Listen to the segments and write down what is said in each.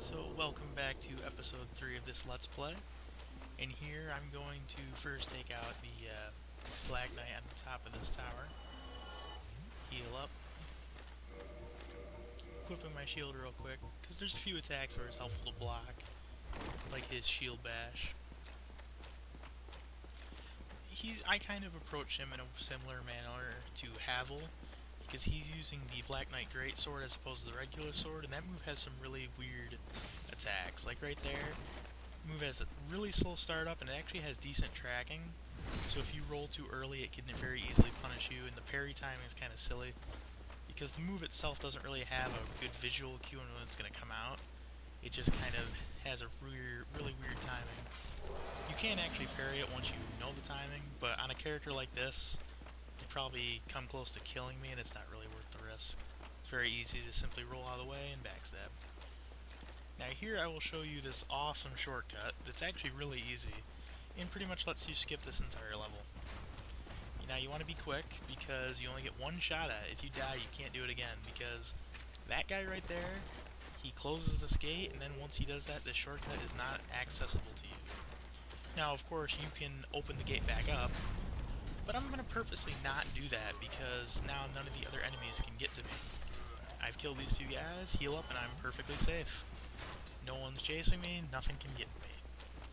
So welcome back to episode 3 of this Let's Play, and here I'm going to first take out the Black Knight on the top of this tower, heal up, equipping my shield real quick, because there's a few attacks where it's helpful to block, like his shield bash. I kind of approach him in a similar manner to Havel, because he's using the Black Knight Greatsword as opposed to the regular sword, and that move has some really weird attacks. Like right there, move has a really slow startup, and it actually has decent tracking, so if you roll too early it can very easily punish you, and the parry timing is kind of silly, because the move itself doesn't really have a good visual cue on when it's going to come out. It just kind of has a really weird timing. You can actually parry it once you know the timing, but on a character like this, you'd probably come close to killing me, and it's not really worth the risk. It's very easy to simply roll out of the way and backstab. Now here I will show you this awesome shortcut that's actually really easy, and pretty much lets you skip this entire level. Now you want to be quick, because you only get one shot at it. If you die, you can't do it again, because that guy right there, he closes this gate, and then once he does that, this shortcut is not accessible to you. Now, of course, you can open the gate back up, but I'm going to purposely not do that, because now none of the other enemies can get to me. I've killed these two guys, heal up, and I'm perfectly safe. No one's chasing me, nothing can get me.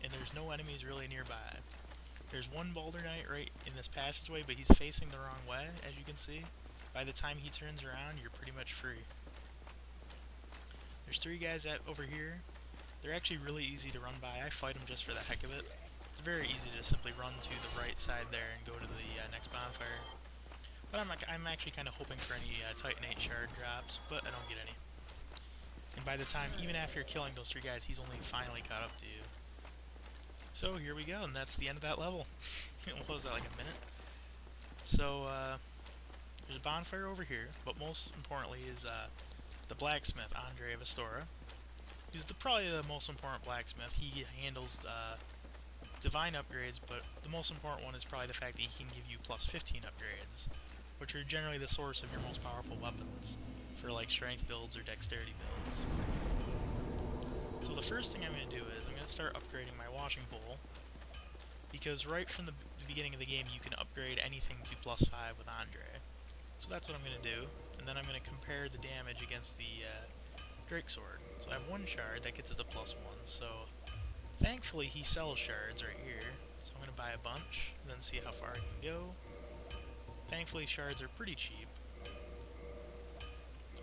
And there's no enemies really nearby. There's one Balder Knight right in this passageway, but he's facing the wrong way, as you can see. By the time he turns around, you're pretty much free. There's three guys over here. They're actually really easy to run by. I fight them just for the heck of it. It's very easy to simply run to the right side there and go to the next bonfire. But I'm actually kind of hoping for any Titanate shard drops, but I don't get any. And by the time, even after killing those three guys, he's only finally caught up to you. So here we go, and that's the end of that level. What was that, like a minute? So, there's a bonfire over here, but most importantly is the blacksmith, Andre of Astora. He's probably the most important blacksmith. He handles divine upgrades, but the most important one is probably the fact that he can give you plus 15 upgrades, which are generally the source of your most powerful weapons for like strength builds or dexterity builds. So the first thing I'm going to do is I'm going to start upgrading my washing pole, because right from the beginning of the game you can upgrade anything to plus 5 with Andre. So that's what I'm going to do, and then I'm going to compare the damage against the Drake Sword. So I have one shard, that gets it to plus 1, so thankfully he sells shards right here, so I'm going to buy a bunch, and then see how far I can go. Thankfully shards are pretty cheap.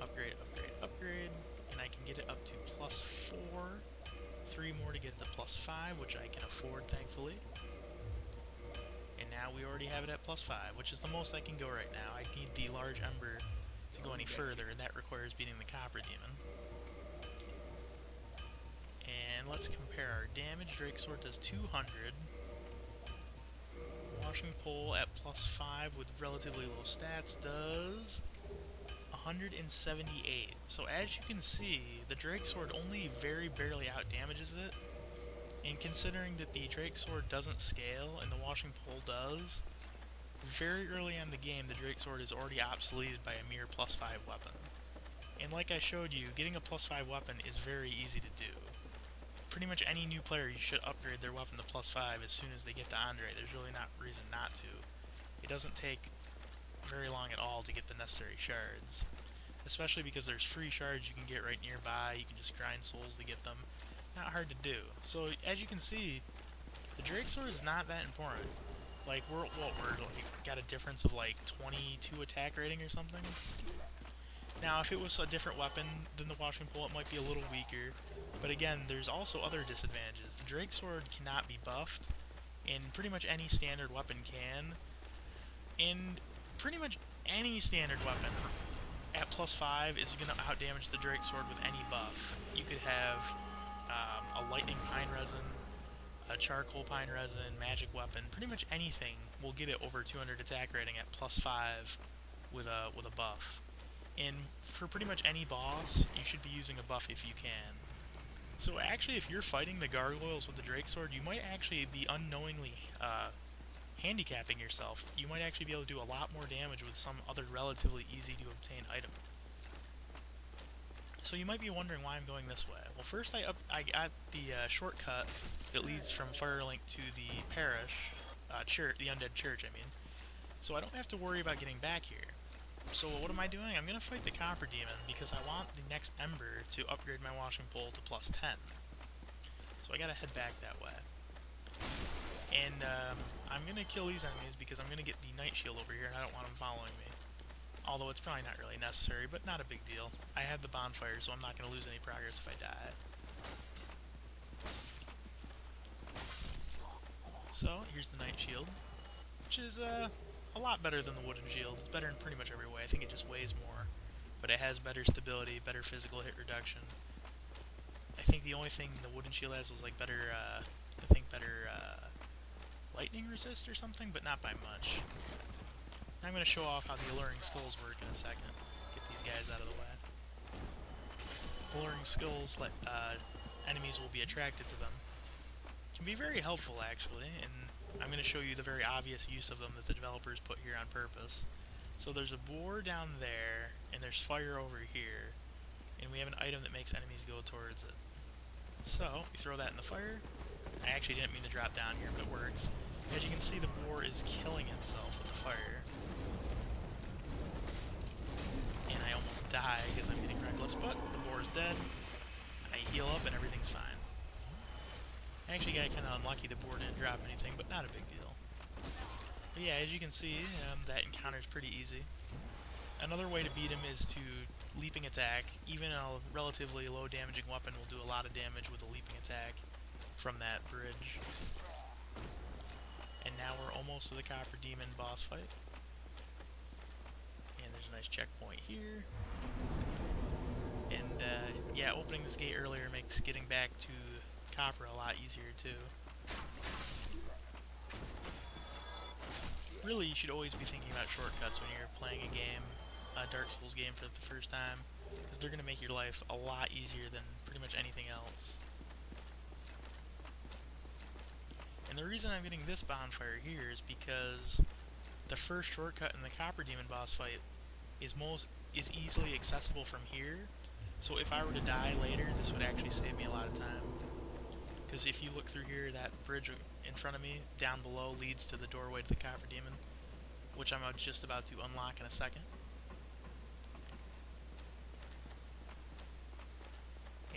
Upgrade, upgrade, upgrade, and I can get it up to plus 4. 3 more to get the plus 5, which I can afford, thankfully. And now we already have it at plus 5, which is the most I can go right now. I need the large ember to go any further, and that requires beating the Capra Demon. And let's compare our damage. Drake Sword does 200. Washing Pole at plus 5 with relatively low stats does 178. So as you can see, the Drake Sword only very barely outdamages it. And considering that the Drake Sword doesn't scale and the Washing Pole does, very early in the game the Drake Sword is already obsoleted by a mere plus 5 weapon. And like I showed you, getting a plus 5 weapon is very easy to do. Pretty much any new player, you should upgrade their weapon to plus 5 as soon as they get to Andre. There's really not reason not to. It doesn't take very long at all to get the necessary shards. Especially because there's free shards you can get right nearby, you can just grind souls to get them. Not hard to do. So as you can see, the Drake Sword is not that important. Like we're like got a difference of like 22 attack rating or something. Now if it was a different weapon than the Washing Pole, it might be a little weaker. But again, there's also other disadvantages. The Drake Sword cannot be buffed, and pretty much any standard weapon can. And pretty much any standard weapon at plus 5 is going to outdamage the Drake Sword with any buff. You could have a lightning pine resin, a charcoal pine resin, magic weapon, pretty much anything will get it over 200 attack rating at plus 5 with a buff. And for pretty much any boss, you should be using a buff if you can. So actually, if you're fighting the Gargoyles with the Drake Sword, you might actually be unknowingly handicapping yourself. You might actually be able to do a lot more damage with some other relatively easy to obtain item. So you might be wondering why I'm going this way. Well, first I got the shortcut that leads from Firelink to the parish, church, the undead church, I mean. So I don't have to worry about getting back here. So what am I doing? I'm going to fight the Capra Demon because I want the next Ember to upgrade my washing pole to plus 10. So I gotta head back that way. And I'm going to kill these enemies because I'm going to get the Night Shield over here and I don't want them following me. Although it's probably not really necessary, but not a big deal. I have the bonfire, so I'm not going to lose any progress if I die. So, here's the Night Shield, which is a lot better than the Wooden Shield. It's better in pretty much every way. I think it just weighs more. But it has better stability, better physical hit reduction. I think the only thing the Wooden Shield has was like better, better lightning resist or something, but not by much. I'm going to show off how the Alluring Skulls work in a second. Get these guys out of the way. Alluring Skulls let enemies will be attracted to them. Can be very helpful, actually, and I'm going to show you the very obvious use of them that the developers put here on purpose. So there's a boar down there, and there's fire over here, and we have an item that makes enemies go towards it. So, we throw that in the fire. I actually didn't mean to drop down here, but it works. As you can see, the boar is killing himself with the fire. And I almost die because I'm getting reckless, but the boar is dead. I heal up and everything's fine. I actually got kind of unlucky the boar didn't drop anything, but not a big deal. But yeah, as you can see, that encounter is pretty easy. Another way to beat him is to leaping attack. Even a relatively low damaging weapon will do a lot of damage with a leaping attack from that bridge. And now we're almost to the Capra Demon boss fight. And there's a nice checkpoint here. And yeah, opening this gate earlier makes getting back to Capra a lot easier too. Really, you should always be thinking about shortcuts when you're playing a game, a Dark Souls game for the first time, because they're going to make your life a lot easier than pretty much anything else. And the reason I'm getting this bonfire here is because the first shortcut in the Capra Demon boss fight is easily accessible from here. So if I were to die later, this would actually save me a lot of time. Because if you look through here, that bridge in front of me, down below, leads to the doorway to the Capra Demon, which I'm just about to unlock in a second.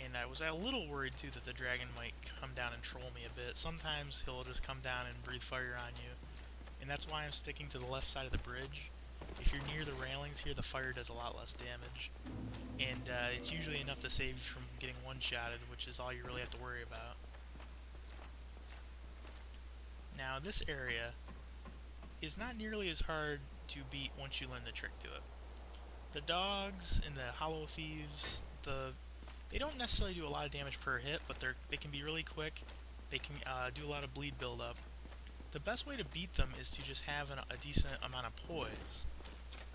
And I was a little worried too that the dragon might come down and troll me a bit. Sometimes he'll just come down and breathe fire on you, and that's why I'm sticking to the left side of the bridge. If you're near the railings here, the fire does a lot less damage, and it's usually enough to save you from getting one-shotted, which is all you really have to worry about. Now, this area is not nearly as hard to beat once you learn the trick to it. The dogs and the hollow thieves, they don't necessarily do a lot of damage per hit, but they can be really quick. They can do a lot of bleed buildup. The best way to beat them is to just have a decent amount of poise,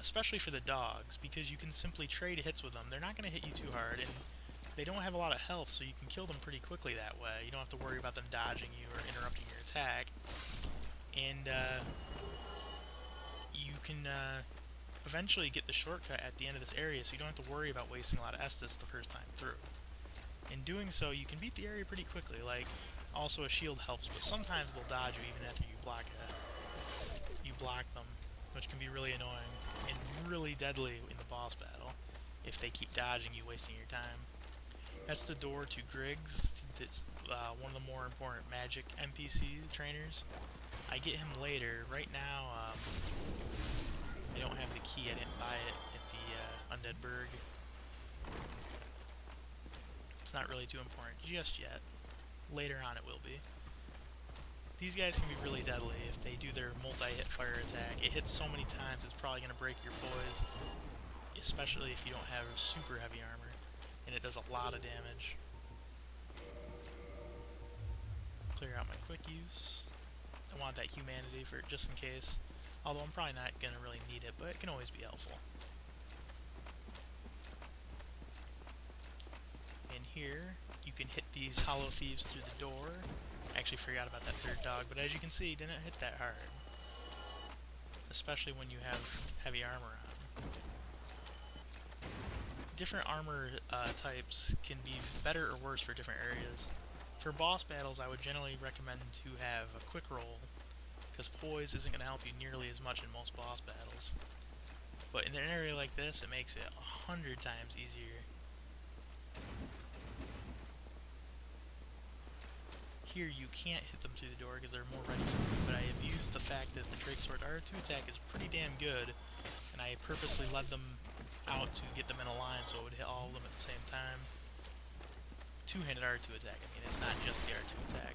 especially for the dogs, because you can simply trade hits with them. They're not going to hit you too hard, and they don't have a lot of health, so you can kill them pretty quickly that way. You don't have to worry about them dodging you or interrupting your attack. And you can eventually get the shortcut at the end of this area, so you don't have to worry about wasting a lot of Estus the first time through. In doing so, you can beat the area pretty quickly. Like, also a shield helps, but sometimes they'll dodge you even after you block them, which can be really annoying and really deadly in the boss battle if they keep dodging you, wasting your time. That's the door to Griggs. That's one of the more important magic NPC trainers. I get him later. Right now, I don't have the key. I didn't buy it at the Undead Burg. It's not really too important just yet. Later on it will be. These guys can be really deadly if they do their multi-hit fire attack. It hits so many times it's probably going to break your poise, especially if you don't have super heavy armor, and it does a lot of damage. Clear out my quick use. I want that humanity for just in case, although I'm probably not going to really need it, but it can always be helpful. In here, you can hit these hollow thieves through the door. I actually forgot about that third dog, but as you can see, it didn't hit that hard. Especially when you have heavy armor on. different armor types can be better or worse for different areas. For boss battles, I would generally recommend to have a quick roll, because poise isn't going to help you nearly as much in most boss battles. But in an area like this, it makes it 100 times easier. Here you can't hit them through the door because they're more ready for you, but I abused the fact that the Drake Sword R2 attack is pretty damn good, and I purposely led them out to get them in a line so it would hit all of them at the same time. Two-handed R2 attack, I mean, it's not just the R2 attack.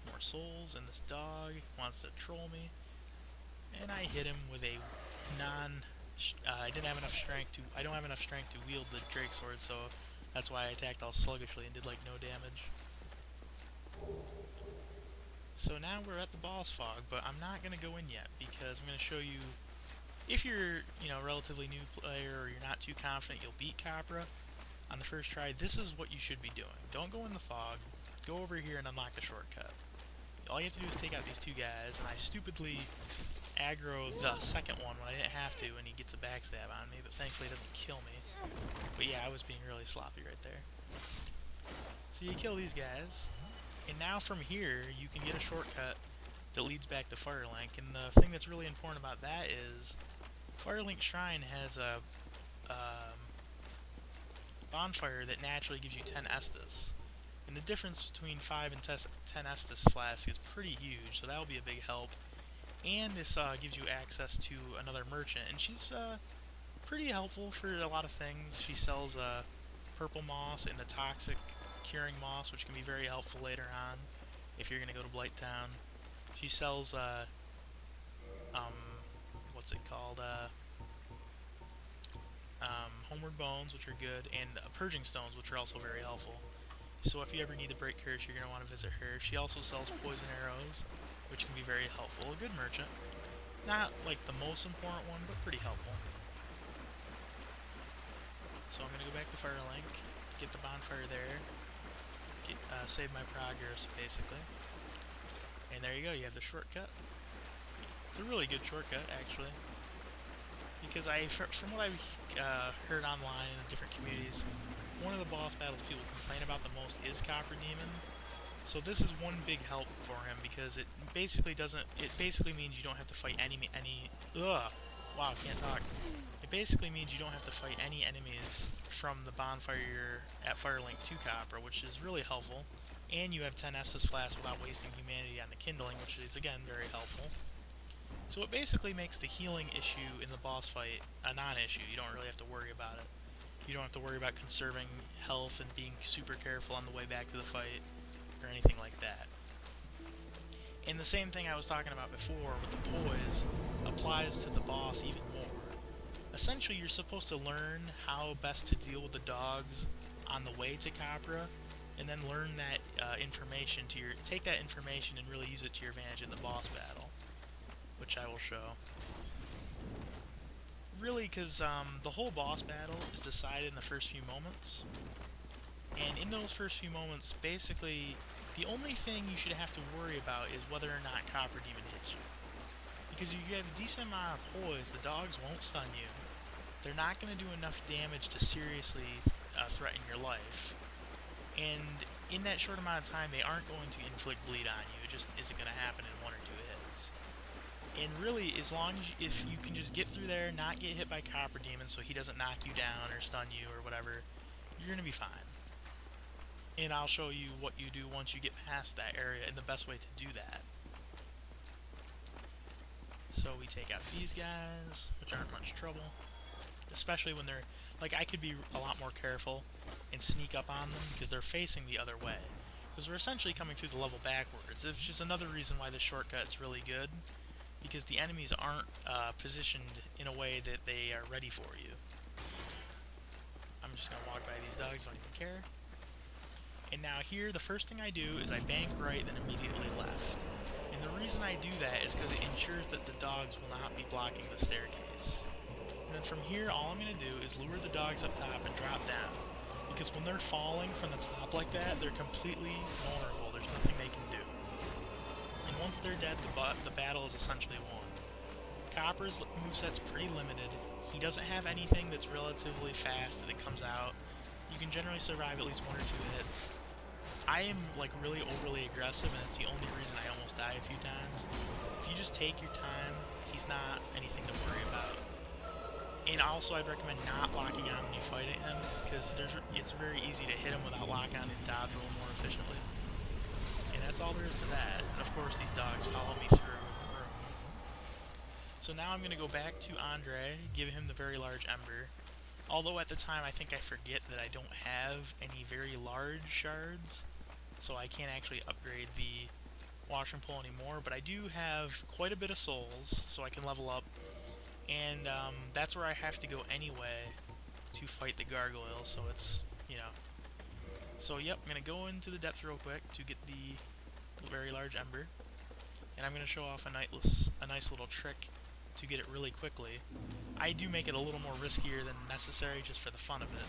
More souls, and this dog wants to troll me. And I hit him with a I didn't have enough strength to, I don't have enough strength to wield the Drake Sword, so that's why I attacked all sluggishly and did like no damage. So now we're at the boss fog, but I'm not going to go in yet, because I'm going to show you, if you're, relatively new player, or you're not too confident you'll beat Capra on the first try, this is what you should be doing. Don't go in the fog, go over here and unlock the shortcut. All you have to do is take out these two guys, and I stupidly aggro the second one when I didn't have to, and he gets a backstab on me, but thankfully it doesn't kill me. But yeah, I was being really sloppy right there. So you kill these guys, and now from here you can get a shortcut that leads back to Firelink, and the thing that's really important about that is Firelink Shrine has a bonfire that naturally gives you 10 Estus. And the difference between 5 and 10 Estus flask is pretty huge, so that'll be a big help. And this gives you access to another merchant, and she's pretty helpful for a lot of things. She sells purple moss and the toxic curing moss, which can be very helpful later on if you're going to go to Blighttown. She sells, what's it called, Homeward Bones, which are good, and Purging Stones, which are also very helpful. So if you ever need to break curse, you're going to want to visit her. She also sells poison arrows, which can be very helpful. A good merchant. Not, like, the most important one, but pretty helpful. So I'm going to go back to Firelink, get the bonfire there, save my progress, basically. And there you go, you have the shortcut. It's a really good shortcut, actually. Because from what I've heard online in different communities, one of the boss battles people complain about the most is Capra Demon. So this is one big help for him, because it basically means you don't have to fight wow, can't talk. It basically means you don't have to fight any enemies from the bonfire at Firelink to Capra, which is really helpful. And you have 10 Estus flasks without wasting humanity on the kindling, which is again very helpful. So it basically makes the healing issue in the boss fight a non-issue. You don't really have to worry about it. You don't have to worry about conserving health and being super careful on the way back to the fight, or anything like that. And the same thing I was talking about before with the poise applies to the boss even more. Essentially, you're supposed to learn how best to deal with the dogs on the way to Capra, and then learn that information take that information and really use it to your advantage in the boss battle, which I will show. Really, because the whole boss battle is decided in the first few moments, and in those first few moments, basically, the only thing you should have to worry about is whether or not Capra Demon hits you. Because if you have a decent amount of poise, the dogs won't stun you. They're not going to do enough damage to seriously threaten your life. And in that short amount of time, they aren't going to inflict bleed on you. It just isn't going to happen in 1 or 2 hits. And really, as long as if you can just get through there, not get hit by Capra Demon so he doesn't knock you down or stun you or whatever, you're going to be fine. And I'll show you what you do once you get past that area and the best way to do that. So we take out these guys, which aren't much trouble. Especially when they're, like, I could be a lot more careful and sneak up on them because they're facing the other way. Because we're essentially coming through the level backwards. It's just another reason why this shortcut's really good. Because the enemies aren't positioned in a way that they are ready for you. I'm just going to walk by these dogs, don't even care. And now here, the first thing I do is I bank right, then immediately left. And the reason I do that is because it ensures that the dogs will not be blocking the staircase. And then from here, all I'm going to do is lure the dogs up top and drop down. Because when they're falling from the top like that, they're completely vulnerable. There's nothing they can do. And once they're dead, the battle is essentially won. Capra's moveset's pretty limited. He doesn't have anything that's relatively fast that comes out. You can generally survive at least 1 or 2 hits. I am like really overly aggressive, and it's the only reason I almost die a few times. If you just take your time, he's not anything to worry about. And also, I'd recommend not locking on when you fight him, because it's very easy to hit him without lock on and dodge roll more efficiently. And that's all there is to that. And of course, these dogs follow me through the room. So now I'm going to go back to Andre, give him the very large ember. Although at the time I think I forget that I don't have any very large shards, so I can't actually upgrade the washing pole anymore, but I do have quite a bit of souls, so I can level up, and that's where I have to go anyway to fight the gargoyles, so it's, you know. So yep, I'm going to go into the depths real quick to get the very large ember, and I'm going to show off a nice little trick to get it really quickly. I do make it a little more riskier than necessary just for the fun of it,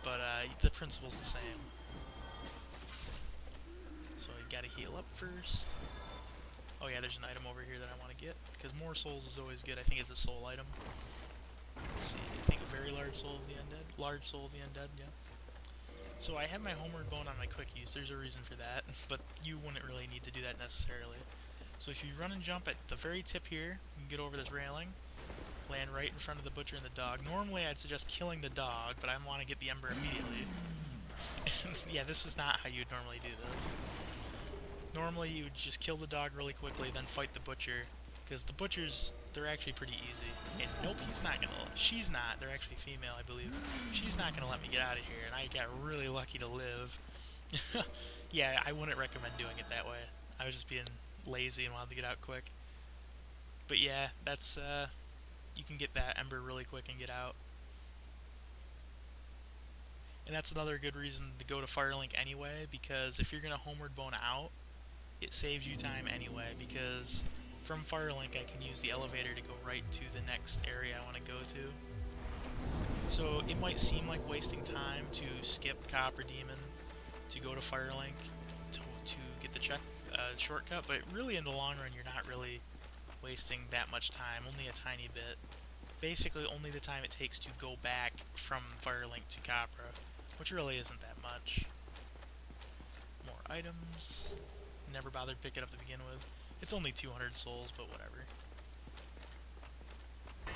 but the principle's the same. So you gotta heal up first. Oh yeah, there's an item over here that I want to get, because more souls is always good. I think it's a soul item. Let's see, I think a very large soul of the undead. Large soul of the undead, yeah. So I have my homeward bone on my quick use. There's a reason for that, but you wouldn't really need to do that necessarily. So if you run and jump at the very tip here, you can get over this railing, land right in front of the butcher and the dog. Normally I'd suggest killing the dog, but I want to get the ember immediately. Yeah, this is not how you'd normally do this. Normally you would just kill the dog really quickly, then fight the butcher, because the butchers, they're actually pretty easy. And nope, she's not, they're actually female, I believe. She's not gonna let me get out of here, and I got really lucky to live. Yeah, I wouldn't recommend doing it that way. I was just being lazy and wanted to get out quick. But yeah, that's, you can get that ember really quick and get out. And that's another good reason to go to Firelink anyway, because if you're gonna homeward bone out, it saves you time anyway, because from Firelink I can use the elevator to go right to the next area I want to go to. So it might seem like wasting time to skip Capra Demon to go to Firelink to get the shortcut, but really in the long run you're not really wasting that much time, only a tiny bit. Basically only the time it takes to go back from Firelink to Capra, which really isn't that much. More items. Never bothered to pick it up to begin with. It's only 200 souls, but whatever.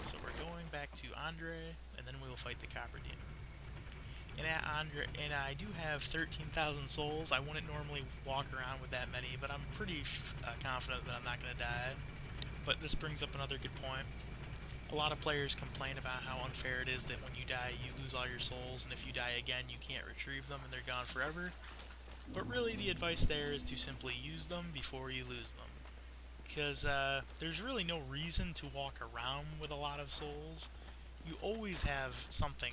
So we're going back to Andre, and then we will fight the Capra Demon. And I do have 13,000 souls. I wouldn't normally walk around with that many, but I'm pretty confident that I'm not going to die. But this brings up another good point. A lot of players complain about how unfair it is that when you die, you lose all your souls, and if you die again, you can't retrieve them, and they're gone forever. But really, the advice there is to simply use them before you lose them. Because there's really no reason to walk around with a lot of souls. You always have something,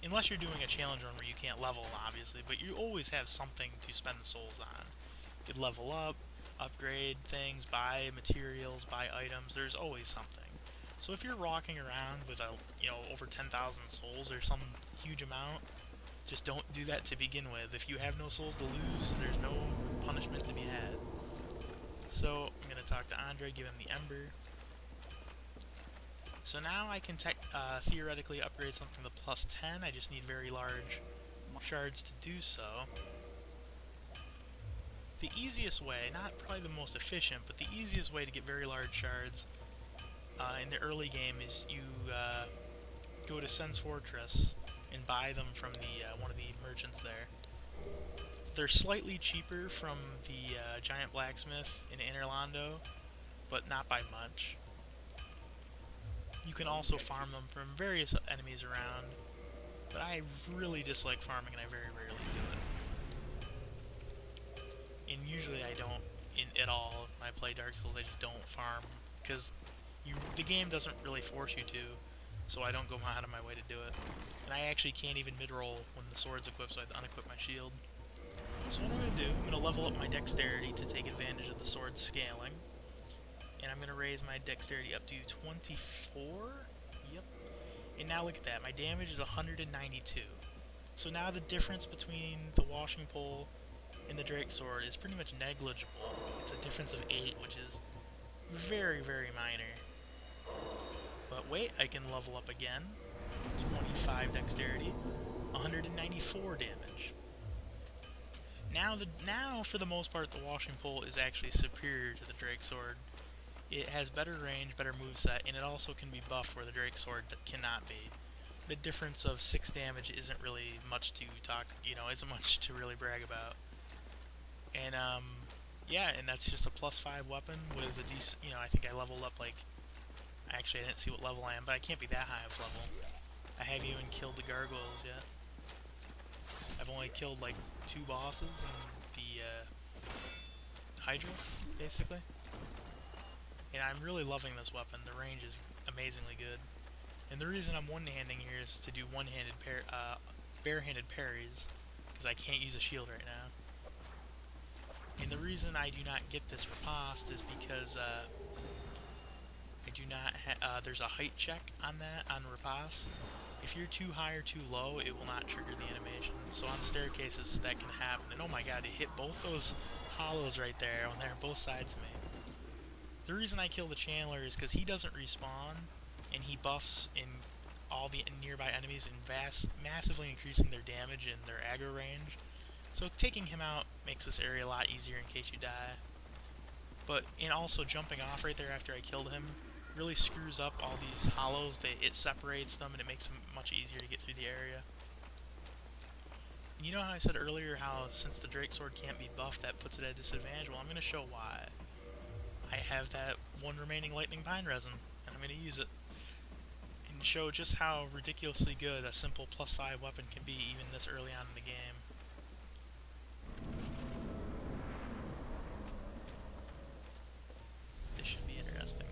unless you're doing a challenge run where you can't level, obviously, but you always have something to spend the souls on. You could level up, upgrade things, buy materials, buy items, there's always something. So if you're walking around with over 10,000 souls or some huge amount, just don't do that to begin with. If you have no souls to lose, there's no punishment to be had. So I'm going to talk to Andre, give him the ember. So now I can theoretically upgrade something to plus 10. I just need very large shards to do so. The easiest way, not probably the most efficient, but the easiest way to get very large shards in the early game is you go to Sen's Fortress and buy them from one of the merchants there. They're slightly cheaper from the giant blacksmith in Interlando, but not by much. You can also farm them from various enemies around, but I really dislike farming and I very rarely do it. And usually I don't at all when I play Dark Souls. I just don't farm, because the game doesn't really force you to, so I don't go out of my way to do it. And I actually can't even mid-roll when the sword's equipped, so I have to unequip my shield. So what I'm going to do, I'm going to level up my dexterity to take advantage of the sword's scaling. And I'm going to raise my dexterity up to 24. Yep. And now look at that, my damage is 192. So now the difference between the washing pole and the Drake sword is pretty much negligible. It's a difference of 8, which is very, very minor. But wait, I can level up again. 25 dexterity, 194 damage. Now, for the most part, the washing pole is actually superior to the Drake Sword. It has better range, better moveset, and it also can be buffed where the Drake Sword cannot be. The difference of 6 damage isn't really much to isn't much to really brag about. And, yeah, and that's just a +5 weapon with a decent, I think I leveled up, like, actually I didn't see what level I am, but I can't be that high of level. I haven't even killed the Gargoyles yet. I've only killed, like, 2 bosses and the, Hydra, basically. And I'm really loving this weapon. The range is amazingly good. And the reason I'm one-handing here is to do one-handed barehanded parries, because I can't use a shield right now. And the reason I do not get this riposte is because I do not there's a height check on riposte. If you're too high or too low, it will not trigger the animation. So on staircases, that can happen. And oh my god, it hit both those hollows right there when they're both sides of me. The reason I kill the Chandler is because he doesn't respawn, and he buffs in all the nearby enemies and massively increasing their damage and their aggro range. So taking him out makes this area a lot easier in case you die. But and also jumping off right there after I killed him really screws up all these hollows. It separates them and it makes them much easier to get through the area. And you know how I said earlier how since the Drake Sword can't be buffed, that puts it at a disadvantage? Well, I'm going to show why. I have that one remaining lightning pine resin, and I'm going to use it and show just how ridiculously good a simple +5 weapon can be even this early on in the game. This should be interesting.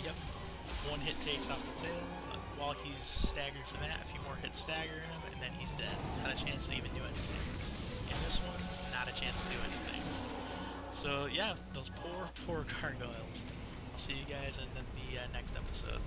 Yep. One hit takes off the tail. While he's staggered from that, a few more hits stagger him, and then he's dead. Not a chance to even do anything. In this one, not a chance to do anything. So yeah, those poor gargoyles. I'll see you guys in the next episode.